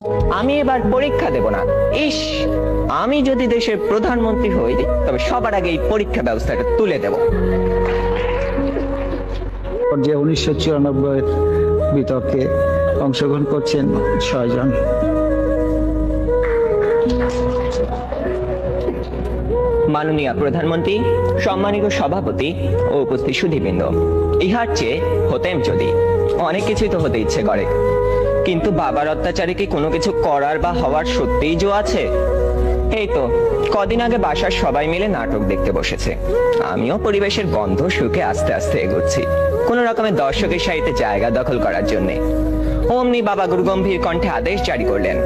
আমি এবার পরীক্ষা দেব না। ইস, আমি যদি দেশের প্রধানমন্ত্রী হই তবে সবার আগে এই পরীক্ষা ব্যবস্থাটা তুলে দেব। যে 1994 বিতর্কে অংশগ্রহণ করছেন 6 জন। মাননীয় প্রধানমন্ত্রী, সম্মানিত সভাপতি ও উপস্থিত সুধীবৃন্দ, ইহার চেয়ে হতেম যদি অনেক কিছুই তো হতে ইচ্ছে করে, কিন্তু বাবার অত্যাচারে কি কোনো কিছু করার বা হওয়ার সত্যিই জো আছে? এই তো কদিন আগে বাসার সবাই মিলে নাটক দেখতে বসেছে, আমিও পরিবেশের গন্ধ শুকে আস্তে আস্তে এগোচ্ছি কোন রকমের দর্শকের সারিতে জায়গা দখল করার জন্যে। অমনি বাবা গুরুগম্ভীর কণ্ঠে আদেশ জারি করলেন,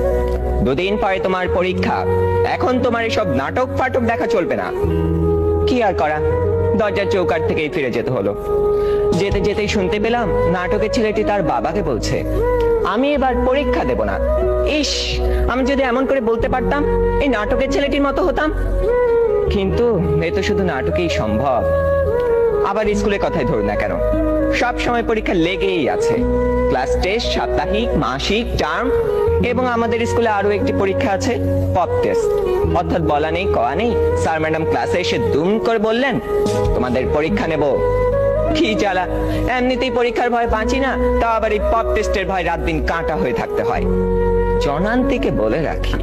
2 দিন পরে তোমার পরীক্ষা, এখন তোমার এসব নাটক ফাটক দেখা চলবে না। কি আর করা, দরজার চৌকাঠ থেকেই ফিরে যেতে হলো। যেতে যেতেই শুনতে পেলাম নাটকের ছেলেটি তার বাবাকে বলছে, আমি এবার পরীক্ষা দেব না। ইস, আমি যদি এমন করে বলতে পারতাম, এই নাটকের ছেলেটির মতো হতাম। কিন্তু এ তো শুধু নাটকেই সম্ভব। আবার স্কুলের কথাই ধরুন না কেন, সব সময় পরীক্ষা লেগেই আছে। ক্লাস টেস্ট, সাপ্তাহিক, মাসিক, টার্ম, এবং আমাদের স্কুলে আরো একটি পরীক্ষা আছে, পপ টেস্ট। অর্থাৎ বলা নেই কওয়া নেই, স্যার ম্যাডাম ক্লাসে এসে দুম করে বললেন, তোমাদের পরীক্ষা নেব। কি জ্বালা, এমনিতেই পরীক্ষার ভয় বাঁচি না, তাও আবার এই পপ টেস্টের ভয় রাত দিন কাঁটা হয়ে থাকতে হয়। জনান্তিকে বলে রাখি,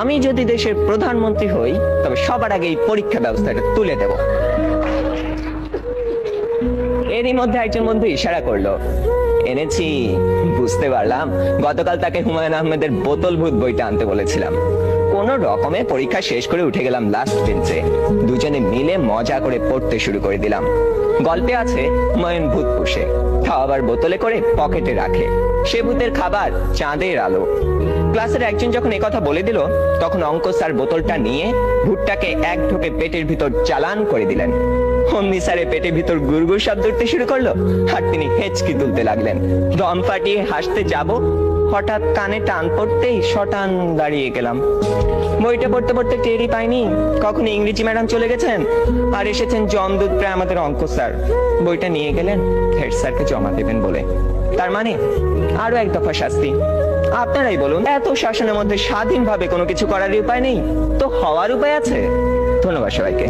আমি যদি দেশের প্রধানমন্ত্রী হই তবে সবার আগে এই পরীক্ষা ব্যবস্থাটা তুলে দেব। এরই মধ্যে একজন বন্ধু ইশারা করলো, এনেছি। বুঝতে পারলাম গতকাল তাকে হুমায়ুন আহমেদের বোতল ভূত বইটা আনতে বলেছিলাম। কোন রকমে পরীক্ষা শেষ করে উঠে গেলাম লাস্ট বেঞ্চে, দুজনে মিলে মজা করে পড়তে শুরু করে দিলাম। গল্পে আছে হুমায়ুন ভূত পুষে, তাও আবার বোতলে করে পকেটে রাখে, সে ভূতের খাবার চাঁদের আলো। ক্লাসের একজন যখন একথা বলে দিল, তখন অঙ্ক স্যার বোতলটা নিয়ে ভূতটাকে এক ঢোকে পেটের ভিতর চালান করে দিলেন। অমনি স্যারের পেটের ভিতর গুড়গুড় শব্দ উঠতে শুরু করলো, আর তিনি হেঁচকি তুলতে লাগলেন। দম ফাটিয়ে হাসতে যাব, হঠাৎ কানে টান পড়তেই শটান দাঁড়িয়ে গেলাম। বইটা পড়তে পড়তে টেরই পাইনি কখন ইংরেজি ম্যাডাম চলে গেছেন আর এসেছেন জমদূত প্রায় আমাদের অঙ্ক স্যার। বইটা নিয়ে গেলেন হেড স্যারকে জমা দেবেন বলে। তার মানে আরো এক দফা শাস্তি। আপনারাই বলুন, এত শাসনের মধ্যে স্বাধীনভাবে কোনো কিছু করার উপায় নেই তো হওয়ার উপায় আছে? ধন্যবাদ সবাইকে।